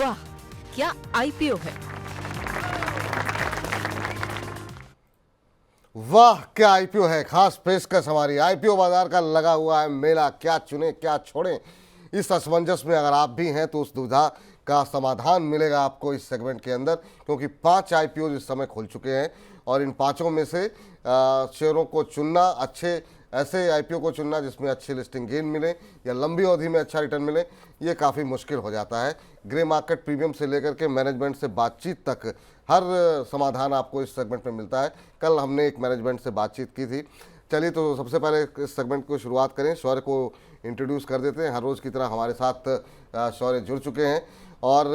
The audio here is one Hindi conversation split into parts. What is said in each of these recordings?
वाह, क्या आईपीओ है। वाह क्या आईपीओ है। खास पेशकश हमारी आईपीओ बाजार का लगा हुआ है मेला। क्या चुने क्या छोड़ें, इस असमंजस में अगर आप भी हैं तो उस दुविधा का समाधान मिलेगा आपको इस सेगमेंट के अंदर, क्योंकि 5 आईपीओ इस समय खुल चुके हैं और इन पांचों में से शेयरों को चुनना, अच्छे ऐसे आईपीओ को चुनना जिसमें अच्छी लिस्टिंग गेन मिले या लंबी अवधि में अच्छा रिटर्न मिले, ये काफ़ी मुश्किल हो जाता है। ग्रे मार्केट प्रीमियम से लेकर के मैनेजमेंट से बातचीत तक हर समाधान आपको इस सेगमेंट में मिलता है। कल हमने एक मैनेजमेंट से बातचीत की थी। चलिए तो सबसे पहले इस सेगमेंट को शुरुआत करें, शौर्य को इंट्रोड्यूस कर देते हैं। हर रोज़ की तरह हमारे साथ शौर्य जुड़ चुके हैं। और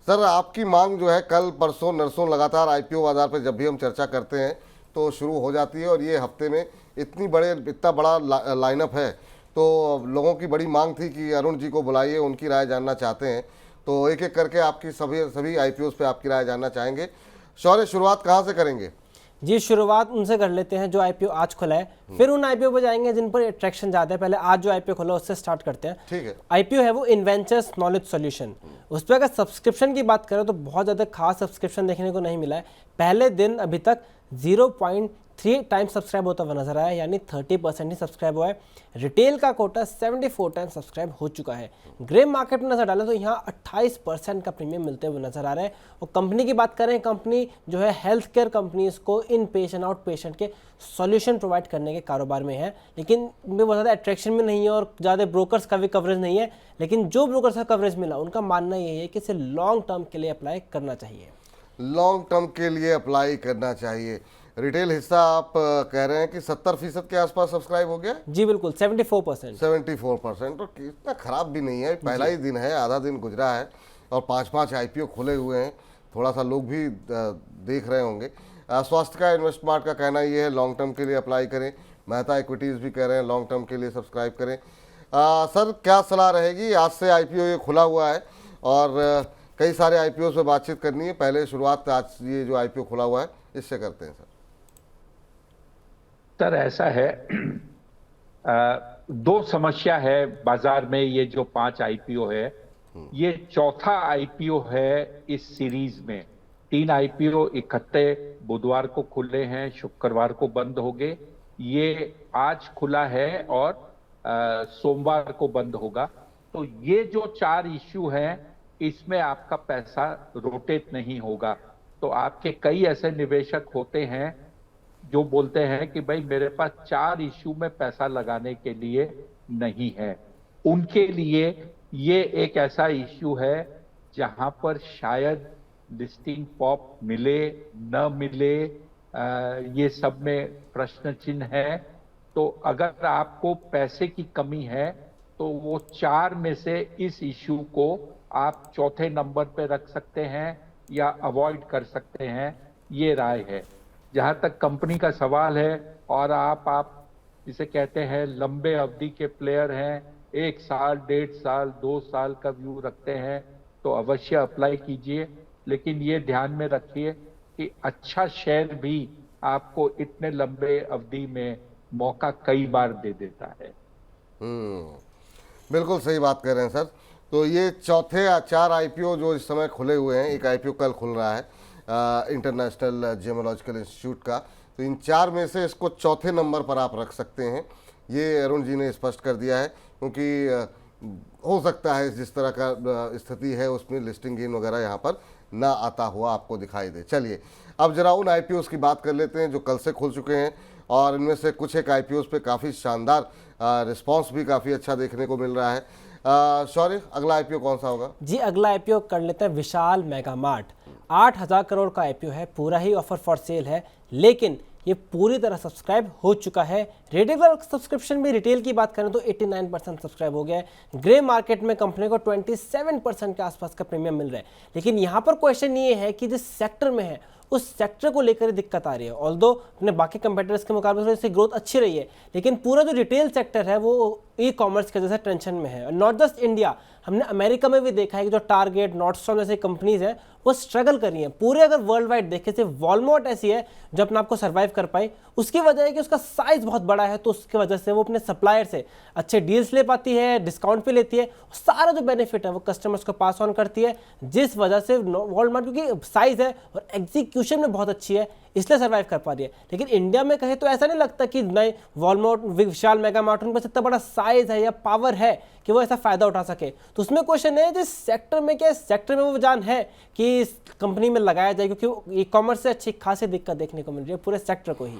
सर, आपकी मांग जो है कल परसों नरसों लगातार आईपीओ बाजार पर जब भी हम चर्चा करते हैं तो शुरू हो जाती है, और ये हफ्ते में इतना बड़ा लाइनअप है तो लोगों की बड़ी मांग थी कि अरुण जी को बुलाइए, उनकी राय जानना चाहते हैं। तो एक एक करके आपकी सभी आईपीओस पे आपकी राय जानना चाहेंगे। शौर्य, शुरुआत कहाँ से करेंगे? जी, शुरुआत उनसे कर लेते हैं जो आईपीओ आज खुला है, फिर उन आईपीओ पे जाएंगे जिन पर अट्रैक्शन ज्यादा है। पहले आज जो आईपीओ खुला उससे स्टार्ट करते हैं। ठीक है। आईपीओ है वो इन्वेंचर्स नॉलेज सॉल्यूशन। उस पर अगर सब्सक्रिप्शन की बात करें तो बहुत ज़्यादा खास सब्सक्रिप्शन देखने को नहीं मिला है। पहले दिन अभी तक 0.3 टाइम सब्सक्राइब होता हुआ नजर आया, यानी 30% ही सब्सक्राइब हुआ है। रिटेल का कोटा 74 टाइम सब्सक्राइब हो चुका है। ग्रे मार्केट में नजर डालें तो यहाँ 28% का प्रीमियम मिलते हुए नजर आ रहा है। और कंपनी की बात करें, कंपनी जो है हेल्थ केयर कंपनीज को इन पेशेंट आउट पेशेंट के सॉल्यूशन प्रोवाइड करने के कारोबार में है, लेकिन उनमें बहुत ज़्यादा अट्रैक्शन में नहीं है और ज़्यादा ब्रोकर्स का भी कवरेज नहीं है। लेकिन जो ब्रोकर्स का कवरेज मिला उनका मानना यही है कि इसे लॉन्ग टर्म के लिए अप्लाई करना चाहिए। लॉन्ग टर्म के लिए अप्लाई करना चाहिए। रिटेल हिस्सा आप कह रहे हैं कि 70% के आसपास सब्सक्राइब हो गया? जी बिल्कुल, 74%। 74%, तो इतना खराब भी नहीं है। पहला ही दिन है, आधा दिन गुजरा है और 5 आईपीओ खुले हुए हैं। थोड़ा सा लोग भी देख रहे होंगे। स्वास्थ्य का इन्वेस्टमार्ट का कहना ये है लॉन्ग टर्म के लिए अप्लाई करें। मेहता इक्विटीज़ भी कह रहे हैं लॉन्ग टर्म के लिए सब्सक्राइब करें। सर, क्या सलाह रहेगी? आज से आईपीओ ये खुला हुआ है और कई सारे आईपीओ से बातचीत करनी है। पहले शुरुआत आज ये जो आईपीओ खुला हुआ है इससे करते हैं। सर ऐसा है, दो समस्या है बाजार में। ये जो 5 आईपीओ है, ये चौथा आईपीओ है इस सीरीज में। 3 आईपीओ इकट्ठे बुधवार को खुले हैं, शुक्रवार को बंद हो गए। ये आज खुला है और सोमवार को बंद होगा। तो ये जो 4 इश्यू हैं, इसमें आपका पैसा रोटेट नहीं होगा। तो आपके कई ऐसे निवेशक होते हैं जो बोलते हैं कि भाई मेरे पास 4 इश्यू में पैसा लगाने के लिए नहीं है। उनके लिए ये एक ऐसा इश्यू है जहां पर शायद लिस्टिंग पॉप मिले न मिले, ये सब में प्रश्न चिन्ह है। तो अगर आपको पैसे की कमी है तो वो 4 में से इस इश्यू को आप चौथे नंबर पे रख सकते हैं या अवॉइड कर सकते हैं, ये राय है। जहां तक कंपनी का सवाल है, और आप जिसे कहते हैं लंबे अवधि के प्लेयर हैं, 1 साल 1.5 साल 2 साल का व्यू रखते हैं, तो अवश्य अप्लाई कीजिए। लेकिन ये ध्यान में रखिए कि अच्छा शेयर भी आपको इतने लंबे अवधि में मौका कई बार दे देता है। बिल्कुल सही बात कह रहे हैं सर। तो ये चौथे 4 आईपीओ जो इस समय खुले हुए हैं, एक आईपीओ कल खुल रहा है इंटरनेशनल जियोलॉजिकल इंस्टीट्यूट का, तो इन 4 में से इसको चौथे नंबर पर आप रख सकते हैं। ये अरुण जी ने स्पष्ट कर दिया है, क्योंकि हो सकता है जिस तरह का स्थिति है उसमें लिस्टिंग गेन वगैरह यहाँ पर ना आता हुआ आपको दिखाई दे। चलिए अब जरा उन आईपीओस की बात कर लेते हैं जो कल से खुल चुके हैं, और इनमें से कुछ एक आईपीओस पे काफ़ी शानदार रिस्पांस भी काफ़ी अच्छा देखने को मिल रहा है। शौर्य, अगला आईपीओ कौन सा होगा? जी, अगला आईपीओ कर लेते हैं विशाल मेगा मार्ट। 8,000 करोड़ का आईपीओ है, पूरा ही ऑफर फॉर सेल है, लेकिन ये पूरी तरह सब्सक्राइब हो चुका है। रेगुलर सब्सक्रिप्शन भी रिटेल की बात करें तो 89% सब्सक्राइब हो गया है। ग्रे मार्केट में कंपनी को 27% के आसपास का प्रीमियम मिल रहा है। लेकिन यहाँ पर क्वेश्चन ये है कि जिस सेक्टर में है उस सेक्टर को लेकर ही दिक्कत आ रही है। ऑल्दो अपने बाकी कंपेटिटर्स के मुकाबले इसकी ग्रोथ अच्छी रही है, लेकिन पूरा जो रिटेल सेक्टर है वो ई कॉमर्स की वजह से टेंशन में है। और नॉट जस्ट इंडिया, हमने अमेरिका में भी देखा है कि जो टारगेट, नॉर्डस्टॉर्म जैसी कंपनीज हैं वो स्ट्रगल कर रही हैं। पूरे अगर वर्ल्ड वाइड देखें, सिर्फ वॉलमार्ट ऐसी है जो अपने आप को सर्वाइव कर पाई। उसकी वजह है कि उसका साइज बहुत बड़ा है, तो उसकी वजह से वो अपने सप्लायर से अच्छे डील्स ले पाती है, डिस्काउंट पे लेती है, सारा जो बेनिफिट है वो कस्टमर्स को पास ऑन करती है, जिस वजह से वॉलमार्ट क्योंकि साइज है और एग्जीक्यूशन में बहुत अच्छी है इसलिए सर्वाइव कर पा रही है। लेकिन इंडिया में कहे तो ऐसा नहीं लगता कि नए वॉलमार्ट, विशाल मेगा मार्ट, उनके पास इतना बड़ा साइज है या पावर है कि वो ऐसा फायदा उठा सके। तो उसमें क्वेश्चन है जिस सेक्टर में, क्या सेक्टर में वो जान है कि इस कंपनी में लगाया जाए, क्योंकि ई कॉमर्स से अच्छी खासी दिक्कत देखने को मिल रही है पूरे सेक्टर को ही।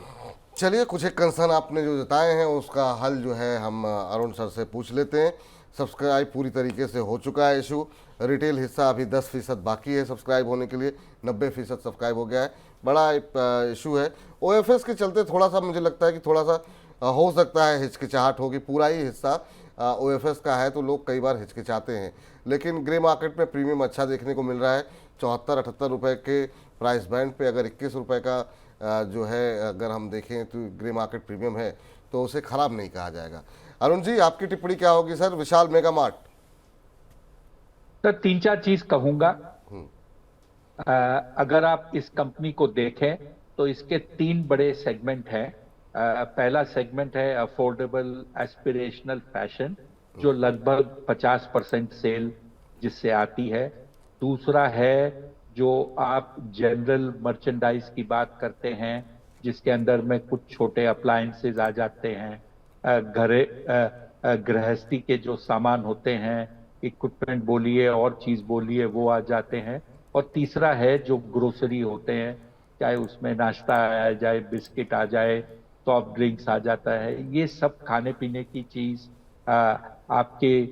चलिए, कुछ एक कंसर्न आपने जो जताए हैं उसका हल जो है हम अरुण सर से पूछ लेते हैं। सब्सक्राइब पूरी तरीके से हो चुका है इशू, रिटेल हिस्सा अभी 10% बाकी है सब्सक्राइब होने के लिए, 90% सब्सक्राइब हो गया है। बड़ा इशू है ओएफएस के चलते, थोड़ा सा मुझे लगता है कि थोड़ा सा हो सकता है हिचकिचाहट होगी। पूरा ही हिस्सा ओएफएस का है तो लोग कई बार हिचकिचाते हैं, लेकिन ग्रे मार्केट में प्रीमियम अच्छा देखने को मिल रहा है। 74-78 रुपये के प्राइस बैंड पे अगर 21 रुपये का जो है अगर हम देखें तो ग्रे मार्केट प्रीमियम है तो उसे खराब नहीं कहा जाएगा। अरुण जी, आपकी टिप्पणी क्या होगी सर विशाल मेगा मार्ट? सर 3-4 चीज कहूंगा। अगर आप इस कंपनी को देखें तो इसके 3 बड़े सेगमेंट हैं। पहला सेगमेंट है अफोर्डेबल एस्पिरेशनल फैशन, जो लगभग 50% सेल जिससे आती है। दूसरा है जो आप जनरल मर्चेंडाइज की बात करते हैं, जिसके अंदर में कुछ छोटे अप्लायंसेज आ जाते हैं, गृहस्थी के जो सामान होते हैं, इक्विपमेंट बोलिए और चीज बोलिए, वो आ जाते हैं। और तीसरा है जो ग्रोसरी होते हैं, चाहे उसमें नाश्ता आ जाए, बिस्किट आ जाए, सॉफ्ट ड्रिंक्स आ जाता है, ये सब खाने पीने की चीज, आपके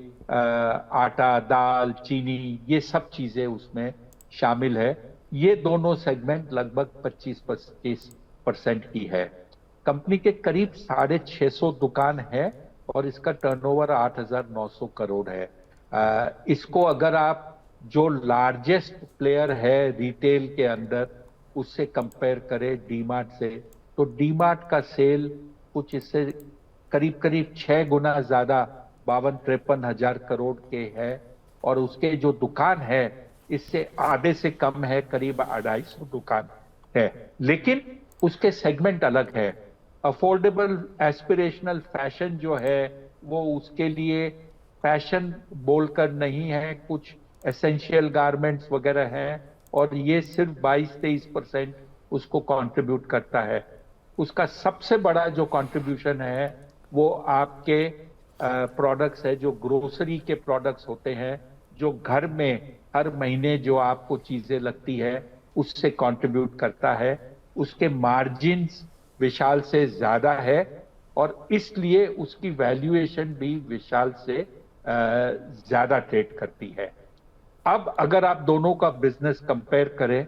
आटा, दाल, चीनी, ये सब चीजें उसमें शामिल है। ये दोनों सेगमेंट लगभग 25% की है। कंपनी के करीब 650 दुकान है और इसका टर्नओवर 8,900 करोड़ है। इसको अगर आप जो लार्जेस्ट प्लेयर है रिटेल के अंदर उससे कंपेयर करें डीमार्ट से, तो डीमार्ट का सेल कुछ इससे करीब 6 गुना ज्यादा 52-53 हजार करोड़ के है, और उसके जो दुकान है इससे आधे से कम है, करीब 250 दुकान है। लेकिन उसके सेगमेंट अलग है। अफोर्डेबल एस्पिरेशनल फैशन जो है वो उसके लिए फैशन बोलकर नहीं है, कुछ एसेंशियल गारमेंट्स वगैरह हैं, और ये सिर्फ 22-23% उसको कंट्रीब्यूट करता है। उसका सबसे बड़ा जो कंट्रीब्यूशन है वो आपके प्रोडक्ट्स है, जो ग्रोसरी के प्रोडक्ट्स होते हैं, जो घर में हर महीने जो आपको चीजें लगती है उससे कंट्रीब्यूट करता है। उसके मार्जिन्स विशाल से ज्यादा है और इसलिए उसकी वैल्यूएशन भी विशाल से ज्यादा ट्रेड करती है। अब अगर आप दोनों का बिजनेस कंपेयर करें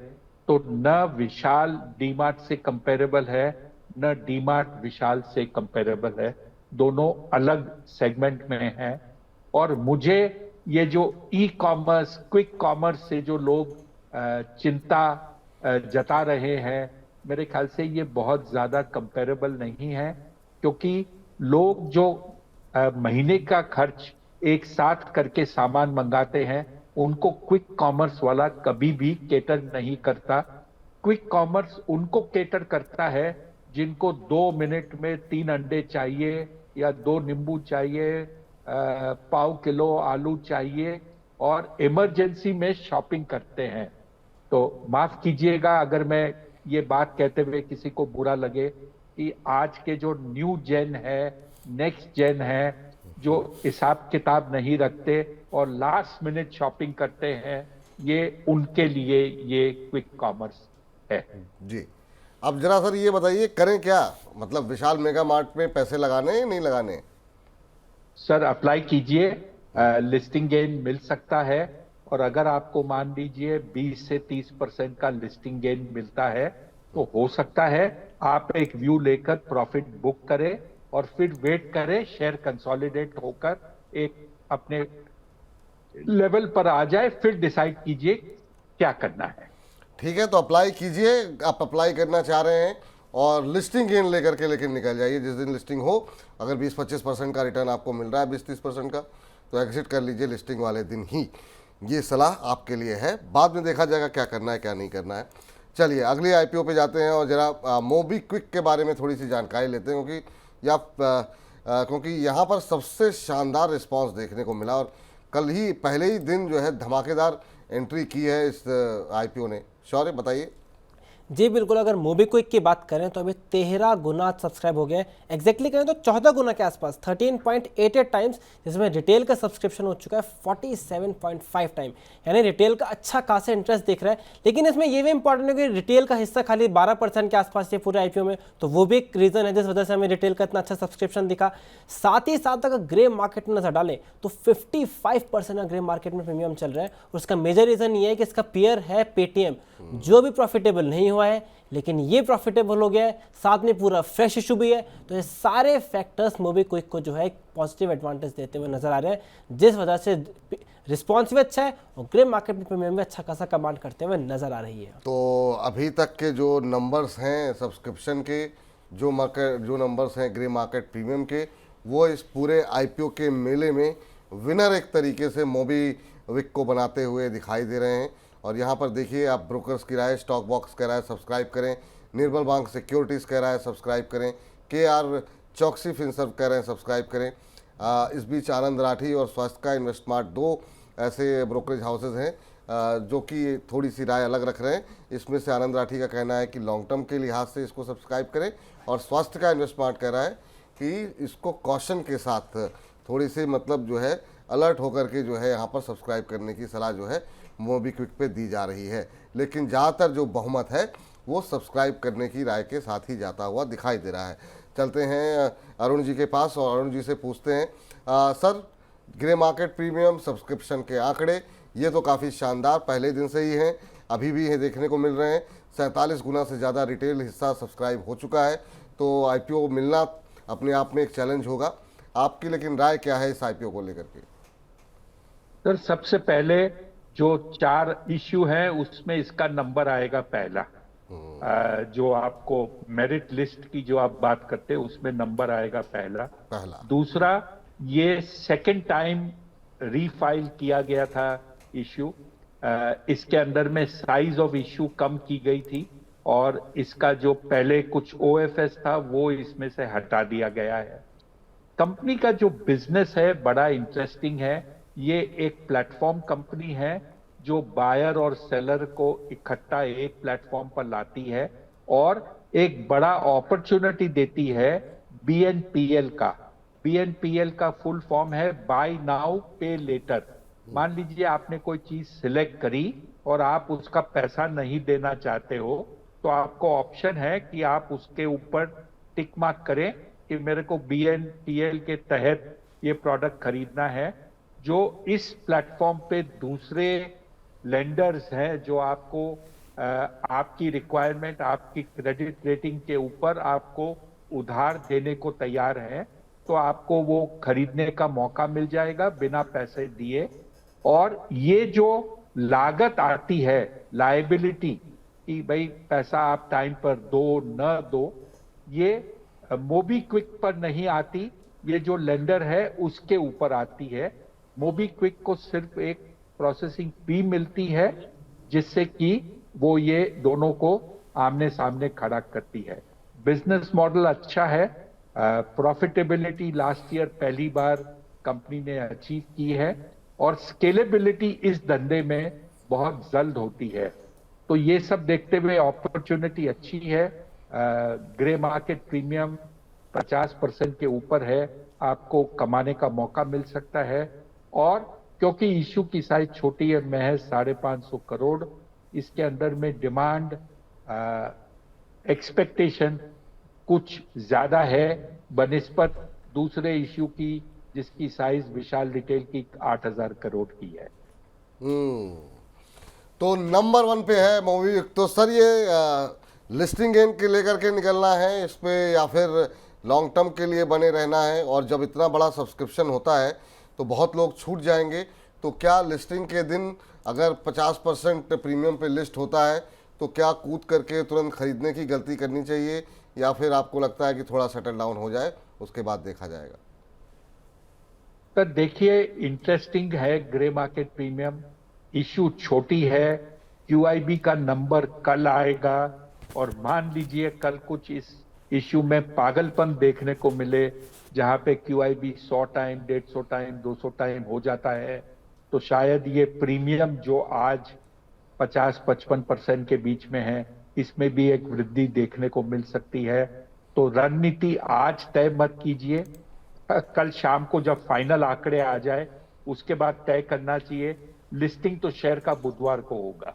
तो न विशाल डीमार्ट से कंपेरेबल है, न डीमार्ट विशाल से कंपेरेबल है। दोनों अलग सेगमेंट में हैं। और मुझे ये जो ई कॉमर्स, क्विक कॉमर्स से जो लोग चिंता जता रहे हैं, मेरे ख्याल से ये बहुत ज्यादा कंपेरेबल नहीं है, क्योंकि लोग जो महीने का खर्च एक साथ करके सामान मंगाते हैं उनको क्विक कॉमर्स वाला कभी भी केटर नहीं करता। क्विक कॉमर्स उनको केटर करता है जिनको 2 मिनट में 3 अंडे चाहिए या 2 नींबू चाहिए, पाव किलो आलू चाहिए, और इमरजेंसी में शॉपिंग करते हैं। तो माफ कीजिएगा अगर मैं ये बात कहते हुए किसी को बुरा लगे कि आज के जो न्यू जेन है, नेक्स्ट जेन है, जो हिसाब किताब नहीं रखते और लास्ट मिनट शॉपिंग करते हैं, ये उनके लिए ये क्विक कॉमर्स है। जी, अब जरा सर ये बताइए करें क्या, मतलब विशाल मेगा मार्ट में पैसे लगाने या नहीं लगाने? सर अप्लाई कीजिए, लिस्टिंग गेन मिल सकता है, और अगर आपको मान लीजिए 20 से 30% का लिस्टिंग गेन मिलता है तो हो सकता है आप एक व्यू लेकर प्रॉफिट बुक करें और फिर वेट करें शेयर कंसोलिडेट होकर एक अपने लेवल पर आ जाए, फिर डिसाइड कीजिए क्या करना है। ठीक है, तो अप्लाई कीजिए। आप अप्लाई करना चाह रहे हैं और लिस्टिंग गेन लेकर के लेकिन निकल जाइए। जिस दिन लिस्टिंग हो, अगर 20-25% का रिटर्न आपको मिल रहा है, 20-30% का, तो एग्जिट कर लीजिए लिस्टिंग वाले दिन ही। ये सलाह आपके लिए है, बाद में देखा जाएगा क्या करना है क्या नहीं करना है। चलिए अगली आईपीओ पे जाते हैं और जरा मोबीक्विक के बारे में थोड़ी सी जानकारी लेते हैं, क्योंकि यहाँ पर सबसे शानदार रिस्पांस देखने को मिला और कल ही पहले ही दिन जो है धमाकेदार एंट्री की है इस आईपीओ ने। शौर्य बताइए। जी बिल्कुल, अगर मोबीक्विक की बात करें तो अभी 13 गुना सब्सक्राइब हो गए, एग्जैक्टली करें तो 14 गुना के आसपास, 13.88 टाइम्स, जिसमें रिटेल का सब्सक्रिप्शन हो चुका है 47.5 टाइम, यानी रिटेल का अच्छा खासा इंटरेस्ट दिख रहा है। लेकिन इसमें ये भी इंपॉर्टेंट है कि रिटेल का हिस्सा खाली 12% के आसपास है पूरे आईपीओ में, तो वो भी एक रीज़न है जिस वजह से हमें रिटेल का इतना अच्छा सब्सक्रिप्शन दिखा। साथ ही साथ अगर ग्रे मार्केट में नजर डालें तो 55% का ग्रे मार्केट में प्रीमियम चल रहा है, और उसका मेजर रीज़न ये है कि इसका पीयर है पेटीएम, जो भी प्रॉफिटेबल नहीं हुआ है लेकिन ये प्रॉफिटेबल हो गया है, साथ में पूरा फ्रेश इशू भी है। तो ये सारे फैक्टर्स मोबीक्विक को जो है एक पॉजिटिव एडवांटेज देते हुए नजर आ रहे हैं, जिस वजह से रिस्पॉन्स भी अच्छा है और ग्रे मार्केट में प्रीमियम भी अच्छा खासा कमांड करते हुए नजर आ रही है। तो अभी तक के जो नंबर्स हैं सब्सक्रिप्शन के, जो नंबर्स हैं ग्रे मार्केट प्रीमियम के, वो इस पूरे आईपीओ के मेले में विनर एक तरीके से मोबीक्विक को बनाते हुए दिखाई दे रहे हैं। और यहाँ पर देखिए, आप ब्रोकर्स की राय, स्टॉक बॉक्स कह रहा है सब्सक्राइब करें, निर्मल बैंक सिक्योरिटीज़ कह रहा है सब्सक्राइब करें, KR चौकसी फिनसर्व कह रहे हैं सब्सक्राइब करें। इस बीच आनंद राठी और स्वास्थ्य का इन्वेस्टमार्ट, दो ऐसे ब्रोकरेज हाउसेज हैं जो कि थोड़ी सी राय अलग रख रहे हैं। इसमें से आनंद राठी का कहना है कि लॉन्ग टर्म के लिहाज से इसको सब्सक्राइब करें, और स्वास्थ्य का इन्वेस्टमार्ट कह रहा है कि इसको कॉशन के साथ थोड़ी सी मतलब जो है अलर्ट होकर के जो है यहाँ पर सब्सक्राइब करने की सलाह जो है मोबीक्विक पे दी जा रही है। लेकिन ज़्यादातर जो बहुमत है वो सब्सक्राइब करने की राय के साथ ही जाता हुआ दिखाई दे रहा है। चलते हैं अरुण जी के पास और अरुण जी से पूछते हैं, sir grey market premium subscription के आंकड़े ये तो काफ़ी शानदार पहले दिन से ही हैं, अभी भी ये देखने को मिल रहे हैं। 47 गुना से ज़्यादा रिटेल हिस्सा सब्सक्राइब हो चुका है, तो आईपीओ मिलना अपने आप में एक चैलेंज होगा। आपकी लेकिन राय क्या है इस आईपीओ को लेकर के? सर सबसे पहले जो 4 इश्यू हैं उसमें इसका नंबर आएगा पहला। जो आपको मेरिट लिस्ट की जो आप बात करते हैं उसमें नंबर आएगा पहला। दूसरा, ये सेकंड टाइम रीफाइल किया गया था इश्यू, इसके अंदर में साइज ऑफ इश्यू कम की गई थी और इसका जो पहले कुछ OFS था वो इसमें से हटा दिया गया है। कंपनी का जो बिजनेस है बड़ा इंटरेस्टिंग है। ये एक प्लेटफॉर्म कंपनी है जो बायर और सेलर को इकट्ठा एक प्लेटफॉर्म पर लाती है और एक बड़ा अपॉर्चुनिटी देती है BNPL का। BNPL का फुल फॉर्म है बाय नाउ पे लेटर। मान लीजिए आपने कोई चीज सिलेक्ट करी और आप उसका पैसा नहीं देना चाहते हो, तो आपको ऑप्शन है कि आप उसके ऊपर टिक मार्क करें कि मेरे को BNPL के तहत ये प्रोडक्ट खरीदना है। जो इस प्लेटफॉर्म पे दूसरे लेंडर्स हैं जो आपको आपकी रिक्वायरमेंट, आपकी क्रेडिट रेटिंग के ऊपर आपको उधार देने को तैयार हैं, तो आपको वो खरीदने का मौका मिल जाएगा बिना पैसे दिए। और ये जो लागत आती है, लायबिलिटी कि भाई पैसा आप टाइम पर दो न दो, ये मोबीक्विक पर नहीं आती, ये जो लेंडर है उसके ऊपर आती है। मोबीक्विक को सिर्फ एक प्रोसेसिंग फी मिलती है जिससे कि वो ये दोनों को आमने सामने खड़ा करती है। बिजनेस मॉडल अच्छा है। प्रॉफिटेबिलिटी लास्ट ईयर पहली बार कंपनी ने अचीव की है और स्केलेबिलिटी इस धंधे में बहुत जल्द होती है। तो ये सब देखते हुए अपॉर्चुनिटी अच्छी है। ग्रे मार्केट प्रीमियम 50% के ऊपर है, आपको कमाने का मौका मिल सकता है। और क्योंकि इशू की साइज छोटी है, महज 550 करोड़, इसके अंदर में डिमांड एक्सपेक्टेशन कुछ ज्यादा है बनिस्बत दूसरे इशू की जिसकी साइज विशाल रिटेल की 8000 करोड़ की है। तो नंबर 1 पे है मूवी। तो सर ये लिस्टिंग गेन के लेकर के निकलना है इस पे या फिर लॉन्ग टर्म के लिए बने रहना है? और जब इतना बड़ा सब्सक्रिप्शन होता है तो बहुत लोग छूट जाएंगे, तो क्या लिस्टिंग के दिन अगर 50% प्रीमियम पे लिस्ट होता है तो क्या कूद करके तुरंत खरीदने की गलती करनी चाहिए, या फिर आपको लगता है कि थोड़ा सेटल डाउन हो जाए उसके बाद देखा जाएगा? तो देखिए, इंटरेस्टिंग है ग्रे मार्केट प्रीमियम। इशू छोटी है, क्यूआईबी का नंबर कल आएगा और मान लीजिए कल कुछ इस इशू में पागलपन देखने को मिले जहां पे क्यूआईबी 100 टाइम, 150 टाइम, 200 टाइम हो जाता है, तो शायद ये प्रीमियम जो आज 50-55% के बीच में है, इसमें भी एक वृद्धि देखने को मिल सकती है। तो रणनीति आज तय मत कीजिए, कल शाम को जब फाइनल आंकड़े आ जाए उसके बाद तय करना चाहिए। लिस्टिंग तो शेयर का बुधवार को होगा।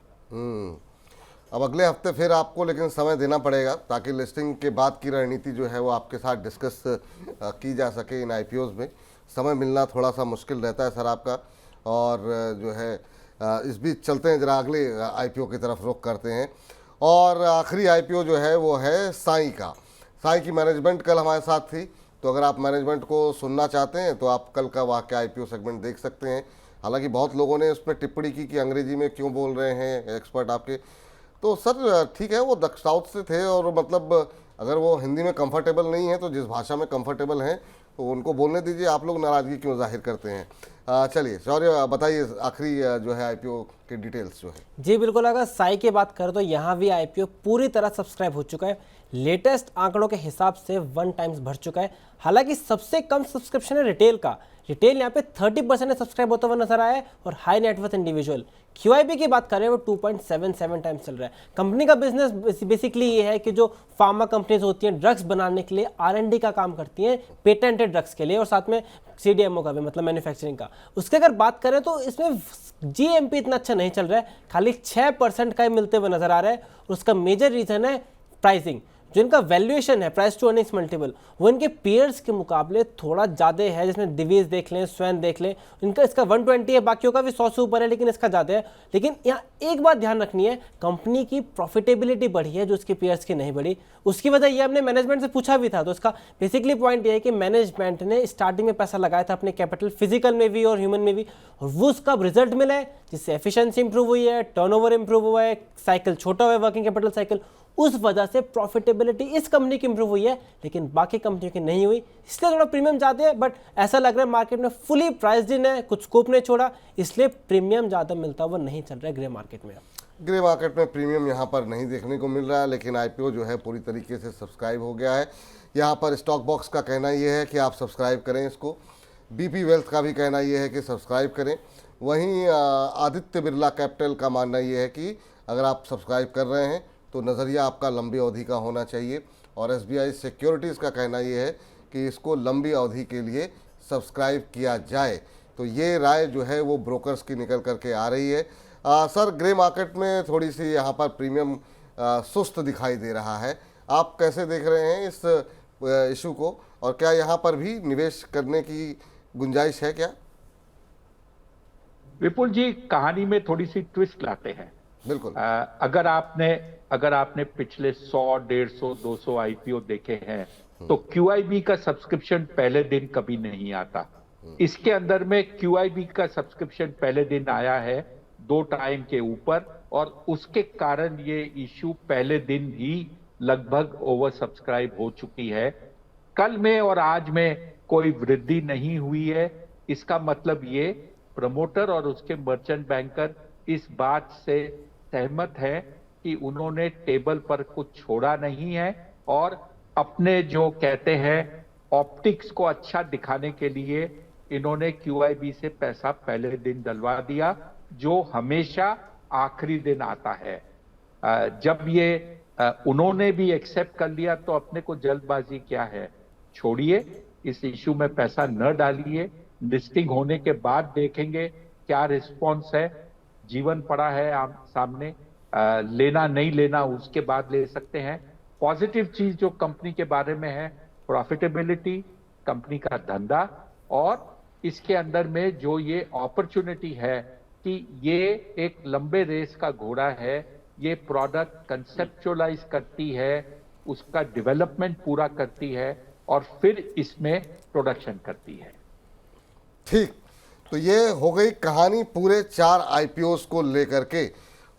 अब अगले हफ्ते फिर आपको लेकिन समय देना पड़ेगा ताकि लिस्टिंग के बाद की रणनीति जो है वो आपके साथ डिस्कस की जा सके। इन आईपीओज में समय मिलना थोड़ा सा मुश्किल रहता है सर आपका, और जो है इस बीच चलते हैं जरा अगले आईपीओ की तरफ रुख करते हैं। और आखिरी आईपीओ जो है वो है साई का। साई की मैनेजमेंट कल हमारे साथ थी, तो अगर आप मैनेजमेंट को सुनना चाहते हैं तो आप कल का वाकया आईपीओ सेगमेंट देख सकते हैं। हालांकि बहुत लोगों ने उस पर टिप्पणी की कि अंग्रेजी में क्यों बोल रहे हैं एक्सपर्ट आपके, तो सर ठीक है, वो साउथ से थे और मतलब अगर वो हिंदी में कंफर्टेबल नहीं है तो जिस भाषा में कंफर्टेबल हैं तो उनको बोलने दीजिए, आप लोग नाराज़गी क्यों जाहिर करते हैं। चलिए शौर्य बताइए आखिरी जो है आईपीओ के डिटेल्स जो है। जी बिल्कुल, अगर साई की बात करें तो यहाँ भी आईपीओ पूरी तरह सब्सक्राइब हो चुका है। लेटेस्ट आंकड़ों के हिसाब से 1 टाइम्स भर चुका है। हालांकि सबसे कम सब्सक्रिप्शन है रिटेल का। रिटेल यहाँ पे 30% सब्सक्राइब होता हुआ नजर आया है, और हाई नेटवर्थ इंडिविजुअल क्यूआईबी की बात करें वो 2.77 टाइम्स चल रहा है। कंपनी का बिजनेस बेसिकली ये है कि जो फार्मा कंपनीज होती हैं ड्रग्स बनाने के लिए R&D का काम करती हैं, पेटेंटेड ड्रग्स के लिए, और साथ में CDMO का भी, मतलब मैन्युफैक्चरिंग का। उसके अगर बात करें तो इसमें GMP इतना अच्छा नहीं चल रहा है, खाली 6% का ही मिलते हुए नजर आ रहा है। और उसका मेजर रीजन है प्राइसिंग। जो इनका वैल्यूएशन है, प्राइस टू अर्निंग्स मल्टीपल, वो इनके पीयर्स के मुकाबले थोड़ा ज़्यादा है। जिसमें दिवीज देख लें, स्वैन देख लें, इनका इसका 120 है, बाकियों का भी 100 से ऊपर है, लेकिन इसका ज़्यादा है। लेकिन यहाँ एक बात ध्यान रखनी है, कंपनी की प्रॉफिटेबिलिटी बढ़ी है जो उसके पीयर्स की नहीं बढ़ी। उसकी वजह ये हमने मैनेजमेंट से पूछा भी था, तो इसका बेसिकली पॉइंट ये है कि मैनेजमेंट ने स्टार्टिंग में पैसा लगाया था अपने कैपिटल, फिजिकल में भी और ह्यूमन में भी, और वो उसका रिजल्ट मिला है, जिससे एफिशिएंसी इंप्रूव हुई है, टर्नओवर इंप्रूव हुआ है, साइकिल छोटा हुआ है, वर्किंग कैपिटल साइकिल। उस वजह से प्रॉफिटेबिलिटी इस कंपनी की इंप्रूव हुई है, लेकिन बाकी कंपनियों की नहीं हुई, इसलिए थोड़ा प्रीमियम ज़्यादा है। बट ऐसा लग रहा है मार्केट में फुली प्राइस्ड इन है, कुछ स्कोप नहीं छोड़ा, इसलिए प्रीमियम ज़्यादा मिलता हुआ नहीं चल रहा है ग्रे मार्केट में। ग्रे मार्केट में प्रीमियम यहाँ पर नहीं देखने को मिल रहा है, लेकिन आईपीओ जो है पूरी तरीके से सब्सक्राइब हो गया है। यहाँ पर स्टॉक बॉक्स का कहना ये है कि आप सब्सक्राइब करें इसको, बीपी वेल्थ का भी कहना ये है कि सब्सक्राइब करें। वहीं आदित्य बिरला कैपिटल का मानना ये है कि अगर आप सब्सक्राइब कर रहे हैं तो नज़रिया आपका लंबी अवधि का होना चाहिए। और एसबीआई सिक्योरिटीज़ का कहना ये है कि इसको लंबी अवधि के लिए सब्सक्राइब किया जाए। तो ये राय जो है वो ब्रोकर्स की निकल करके आ रही है। सर ग्रे मार्केट में थोड़ी सी यहाँ पर प्रीमियम सुस्त दिखाई दे रहा है, आप कैसे देख रहे हैं इस इशू को, और क्या यहाँ पर भी निवेश करने की गुंजाइश है क्या? विपुल जी, कहानी में थोड़ी सी ट्विस्ट लाते हैं। बिल्कुल। अगर आपने पिछले 100, 150, 200 आईपीओ देखे हैं तो क्यूआईबी का सब्सक्रिप्शन पहले दिन कभी नहीं आता। इसके अंदर में क्यूआईबी का सब्सक्रिप्शन पहले दिन आया है 2 टाइम के ऊपर, और उसके कारण ये इशू पहले दिन ही लगभग ओवर सब्सक्राइब हो चुकी है। कल में और आज में कोई वृद्धि नहीं हुई है। इसका मतलब ये प्रमोटर और उसके मर्चेंट बैंकर इस बात से सहमत है कि उन्होंने टेबल पर कुछ छोड़ा नहीं है, और अपने जो कहते हैं ऑप्टिक्स को अच्छा दिखाने के लिए इन्होंने क्यूआईबी से पैसा पहले दिन डलवा दिया, जो हमेशा आखिरी दिन आता है। जब ये उन्होंने भी एक्सेप्ट कर लिया तो अपने को जल्दबाजी क्या है, छोड़िए, इस इशू में पैसा न डालिए, लिस्टिंग होने के बाद देखेंगे क्या रिस्पॉन्स है। जीवन पड़ा है सामने, लेना नहीं लेना उसके बाद ले सकते हैं। पॉजिटिव चीज जो कंपनी के बारे में है, प्रॉफिटेबिलिटी, कंपनी का धंधा, और इसके अंदर में जो ये अपॉर्चुनिटी है कि ये एक लंबे रेस का घोड़ा है। ये प्रोडक्ट कंसेप्चुअलाइज करती है, उसका डेवलपमेंट पूरा करती है, और फिर इसमें प्रोडक्शन करती है। ठीक, तो ये हो गई कहानी पूरे 4 आईपीओस को लेकर के।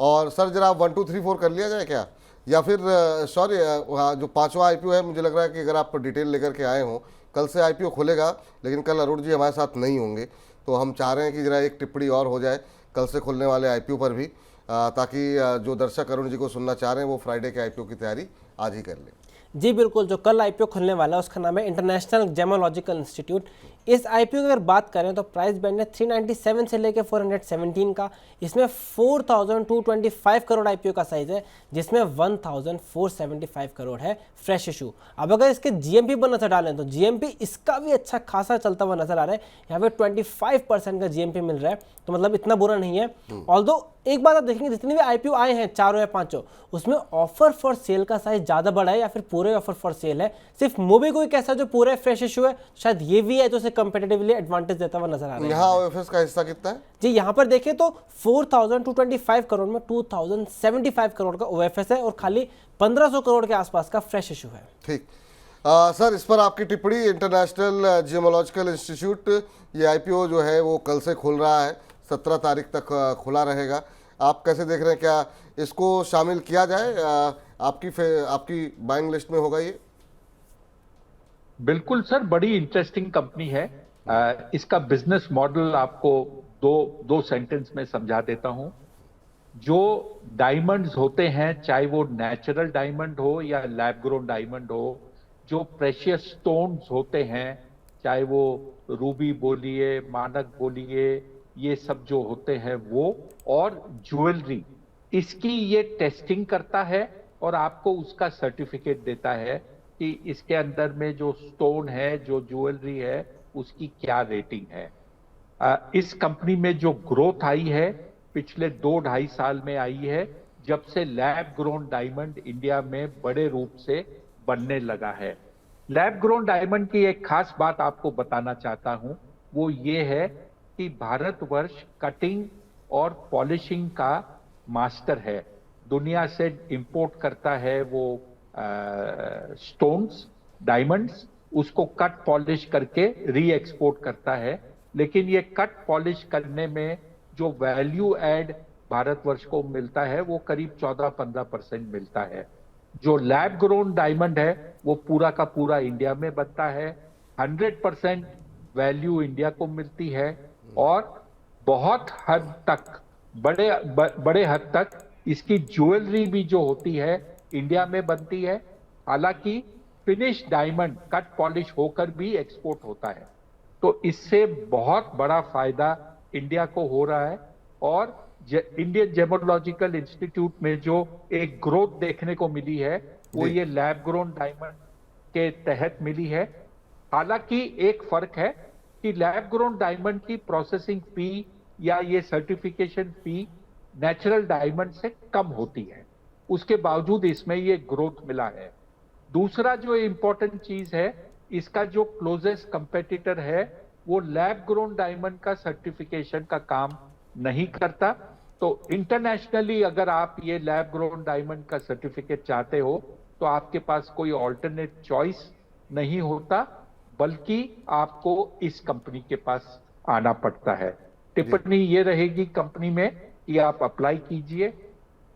और सर जरा 1 2 3 4 कर लिया जाए क्या, या फिर सॉरी जो पांचवा आईपीओ है, मुझे लग रहा है कि अगर आप डिटेल लेकर के आए हों, कल से आईपीओ खुलेगा, लेकिन कल अरुण जी हमारे साथ नहीं होंगे, तो हम चाह रहे हैं कि जरा एक टिप्पणी और हो जाए कल से खुलने वाले आईपीओ पर भी, ताकि जो दर्शक अरुण जी को सुनना चाह रहे हैं वो फ्राइडे के आईपीओ की तैयारी आज ही कर लें। जी बिल्कुल, जो कल आईपीओ खुलने वाला है उसका नाम है इंटरनेशनल जेमोलॉजिकल इंस्टीट्यूट। इस आईपीओ की अगर बात करें तो प्राइस बैंड है 397 से लेकर 417 का। इसमें 4225 करोड़ आईपीओ का साइज है, जिसमें 1475 करोड़ है फ्रेश इशू। अब अगर इसके जीएमपी पर नजर डालें तो जीएमपी इसका भी अच्छा खासा चलता हुआ नजर आ रहा है। यहाँ पे 25% का जीएमपी मिल रहा है, तो मतलब इतना बुरा नहीं है। ऑल्दो एक बात आप देखेंगे, जितने भी आईपीओ आए हैं चारों या पांचों, उसमें ऑफर फॉर सेल का साइज ज्यादा बड़ा है या फिर पूरे ऑफर फॉर सेल है। सिर्फ मोबिक्विक एक ऐसा जो पूरे फ्रेश इशू है, शायद ये भी है जो उसे कंपेटिटिवली एडवांटेज देता हुआ नजर आ रहा है। यहाँ ओएफएस का हिस्सा कितना है जी? यहाँ पर देखिए तो 4225 करोड़ में 2075 करोड़ का ओएफएस है और खाली 1500 करोड़ के आसपास का फ्रेश इशू है। ठीक। सर इस पर आपकी टिप्पणी। इंटरनेशनल जियोलॉजिकल इंस्टीट्यूट, ये आईपीओ जो है वो कल से खुल रहा है, 17 तारीख तक खुला रहेगा। आप कैसे देख रहे हैं, क्या इसको शामिल किया जाए? आपकी बाइंग लिस्ट में होगा ये? बिल्कुल सर, बड़ी इंटरेस्टिंग कंपनी है। इसका बिजनेस मॉडल आपको दो सेंटेंस में समझा देता हूं। जो डायमंड्स होते हैं, चाहे वो नेचुरल डायमंड हो या लैब ग्रोन डायमंड हो, जो प्रेशियस स्टोन्स होते हैं, चाहे वो रूबी बोलिए, मानक बोलिए, ये सब जो होते हैं वो, और ज्वेलरी, इसकी ये टेस्टिंग करता है और आपको उसका सर्टिफिकेट देता है कि इसके अंदर में जो स्टोन है, जो ज्वेलरी है, उसकी क्या रेटिंग है। इस कंपनी में जो ग्रोथ आई है पिछले 2-2.5 साल में आई है, जब से लैब ग्रोन डायमंड इंडिया में बड़े रूप से बनने लगा है। लैब ग्रोन डायमंड की एक खास बात आपको बताना चाहता हूं, वो ये है कि भारतवर्ष कटिंग और पॉलिशिंग का मास्टर है। दुनिया से इंपोर्ट करता है वो स्टोन्स, डायमंड्स, उसको कट पॉलिश करके री एक्सपोर्ट करता है। लेकिन ये कट पॉलिश करने में जो वैल्यू ऐड भारतवर्ष को मिलता है वो करीब 14-15% मिलता है। जो लैब ग्रोन डायमंड है वो पूरा का पूरा इंडिया में बनता है, 100% वैल्यू इंडिया को मिलती है और बहुत हद तक, बड़े हद तक इसकी ज्वेलरी भी जो होती है इंडिया में बनती है। हालांकि फिनिश डायमंड कट पॉलिश होकर भी एक्सपोर्ट होता है, तो इससे बहुत बड़ा फायदा इंडिया को हो रहा है। और इंडियन जेमोलॉजिकल इंस्टीट्यूट में जो एक ग्रोथ देखने को मिली है वो ये लैब ग्रोन डायमंड के तहत मिली है। हालांकि एक फर्क है कि लैब ग्रोन डायमंड की प्रोसेसिंग फी या ये सर्टिफिकेशन फी नेचुरल डायमंड से कम होती है, उसके बावजूद इसमें ये ग्रोथ मिला है। दूसरा जो इंपॉर्टेंट चीज है, इसका जो क्लोजेस्ट कंपेटिटर है वो लैब ग्रोन डायमंड का सर्टिफिकेशन का काम नहीं करता। तो इंटरनेशनली अगर आप ये लैब ग्रोन डायमंड का सर्टिफिकेट चाहते हो तो आपके पास कोई ऑल्टरनेट चॉइस नहीं होता, बल्कि आपको इस कंपनी के पास आना पड़ता है। टिप्पणी ये रहेगी कंपनी में कि आप अप्लाई कीजिए,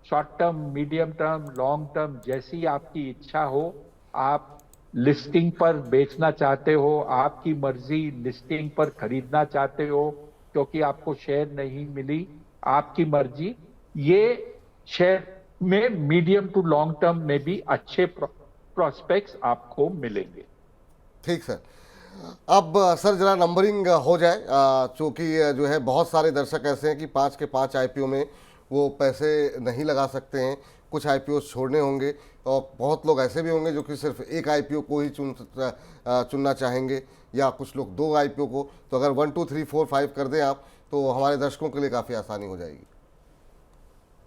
short term, medium term, long term, जैसी आपकी इच्छा हो। आप लिस्टिंग पर बेचना चाहते हो, आपकी मर्जी, लिस्टिंग पर खरीदना चाहते हो क्योंकि आपको शेयर नहीं मिली, आपकी मर्जी। ये शेयर में मीडियम टू लॉन्ग टर्म में भी अच्छे प्रोस्पेक्ट्स आपको मिलेंगे। ठीक सर। अब सर जरा नंबरिंग हो जाए, चूँकि जो है बहुत सारे दर्शक ऐसे हैं कि 5 के 5 आईपीओ में वो पैसे नहीं लगा सकते हैं, कुछ आईपीओ छोड़ने होंगे, और बहुत लोग ऐसे भी होंगे जो कि सिर्फ एक आईपीओ को ही चुनना चाहेंगे, या कुछ लोग 2 आईपीओ को। तो अगर 1 2 3 4 5 कर दें आप, तो हमारे दर्शकों के लिए काफ़ी आसानी हो जाएगी।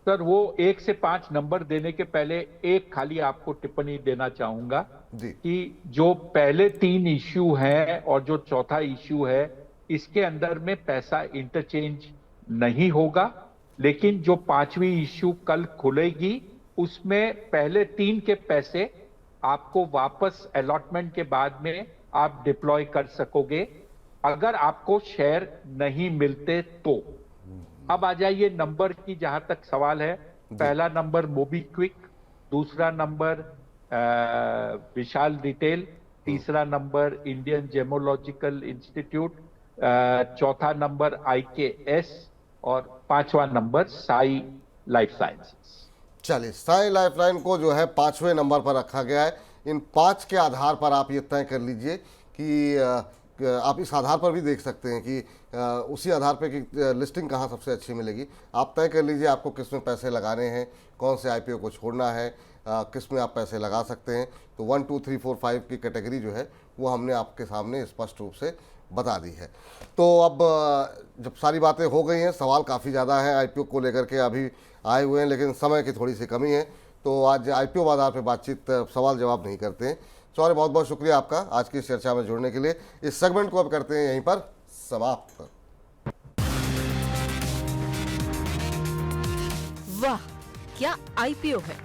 सर वो 1 से 5 नंबर देने के पहले एक खाली आपको टिप्पणी देना चाहूंगा कि जो पहले 3 इश्यू हैं और जो चौथा इश्यू है, इसके अंदर में पैसा इंटरचेंज नहीं होगा। लेकिन जो 5वीं इश्यू कल खुलेगी उसमें पहले 3 के पैसे आपको वापस अलॉटमेंट के बाद में आप डिप्लॉय कर सकोगे, अगर आपको शेयर नहीं मिलते तो। अब आ जाइए नंबर की, जहां तक सवाल है। पहला नंबर मोबीक्विक, दूसरा नंबर विशाल रिटेल, तीसरा नंबर इंडियन जेमोलॉजिकल इंस्टीट्यूट, चौथा नंबर IKS और पांचवा नंबर साई लाइफ साइंसेस। चलिए, साई लाइफलाइन को जो है 5वें नंबर पर रखा गया है। इन 5 के आधार पर आप ये तय कर लीजिए कि आप इस आधार पर भी देख सकते हैं कि उसी आधार पर कि लिस्टिंग कहाँ सबसे अच्छी मिलेगी। आप तय कर लीजिए आपको किस में पैसे लगाने हैं, कौन से IPO को छोड़ना है, किस में आप पैसे लगा सकते हैं। तो 1 2 3 4 5 की कैटेगरी जो है वो हमने आपके सामने स्पष्ट रूप से बता दी है। तो अब जब सारी बातें हो गई हैं, सवाल काफ़ी ज़्यादा है IPO को लेकर के अभी आए हुए हैं, लेकिन समय की थोड़ी सी कमी है, तो आज IPO बाजार पे बातचीत सवाल जवाब नहीं करते हैं। सौर्य, बहुत बहुत शुक्रिया आपका आज की इस चर्चा में जुड़ने के लिए। इस सेगमेंट को अब करते हैं यहीं पर समाप्त। वाह, क्या आईपीओ है।